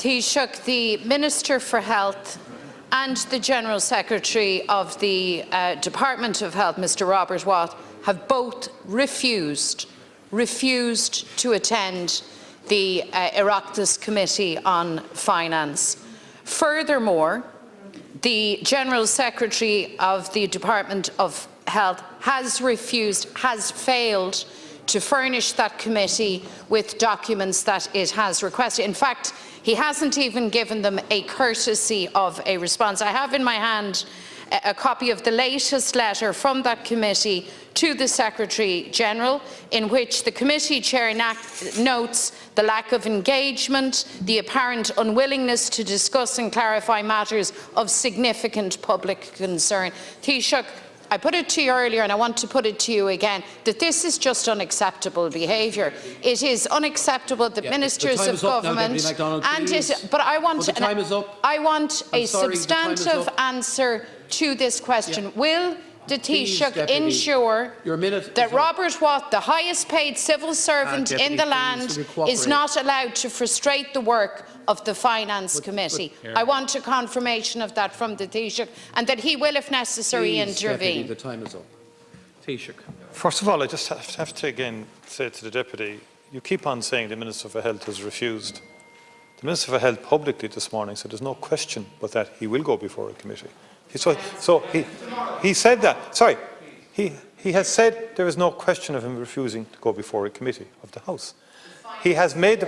Taoiseach, the Minister for Health and the General Secretary of the Department of Health, Mr Robert Watt, have both refused to attend the Oireachtas Committee on Finance. Furthermore, the General Secretary of the Department of Health has failed to furnish that committee with documents that it has requested. In fact, he hasn't even given them a courtesy of a response. I have in my hand a copy of the latest letter from that committee to the Secretary-General, in which the committee chair notes the lack of engagement, the apparent unwillingness to discuss and clarify matters of significant public concern. Taoiseach, I put it to you earlier and I want to put it to you again, that this is just unacceptable behaviour. It is unacceptable that ministers of government but I want a substantive answer to this question. Will the Taoiseach ensure that Robert Watt, the highest paid civil servant in the land, is not allowed to frustrate the work of the Finance Committee? I want a confirmation of that from the Taoiseach, and that he will, if necessary, intervene. The time is up. Taoiseach. First of all, I just have to again say to the Deputy, you keep on saying the Minister for Health has refused. The Minister for Health publicly this morning said there's no question but that he will go before a committee. So he said that. Sorry, he has said there is no question of him refusing to go before a committee of the House. He has made,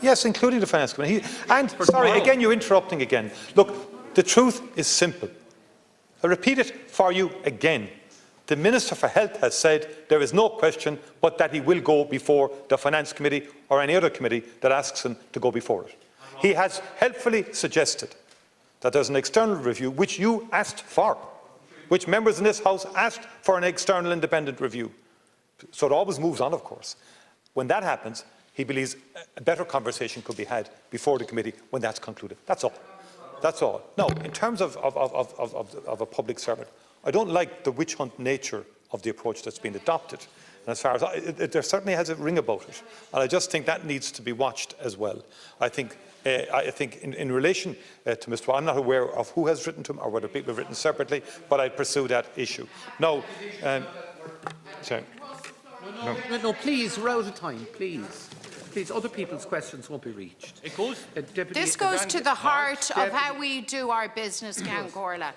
yes, including the Finance Committee. And sorry, again, you're interrupting again. Look, the truth is simple. I repeat it for you again. The Minister for Health has said there is no question but that he will go before the Finance Committee or any other committee that asks him to go before it. He has helpfully suggested that there's an external review, which you asked for, which members in this House asked for an external independent review. So it always moves on, of course. When that happens, he believes a better conversation could be had before the committee when that's concluded. That's all. That's all. Now, in terms of a public servant, I don't like the witch hunt nature of the approach that's been adopted. And as far as there certainly has a ring about it, and I just think that needs to be watched as well. I think in relation to Mr. Watt, I'm not aware of who has written to him or whether people have written separately, but I pursue that issue. Now, sorry. No, please, we're out of time, please. Please, other people's questions won't be reached. This goes to the heart of how we do our business, Count Corla,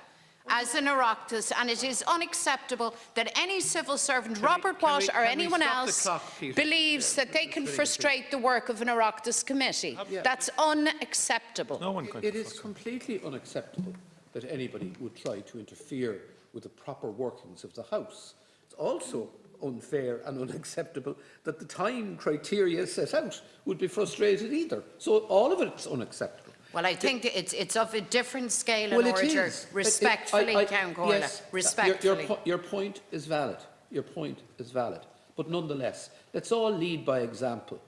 as an Oireachtas, and it is unacceptable that any civil servant, Robert Watt or anyone else, believes that they can frustrate the work of an Oireachtas committee. That's unacceptable. It is completely unacceptable that anybody would try to interfere with the proper workings of the House. It's also unfair and unacceptable that the time criteria set out would be frustrated either. So all of it is unacceptable. Well, I think it's of a different scale and order. Respectfully, Count Corla. Yes, respectfully. Your point is valid. Your point is valid. But nonetheless, let's all lead by example.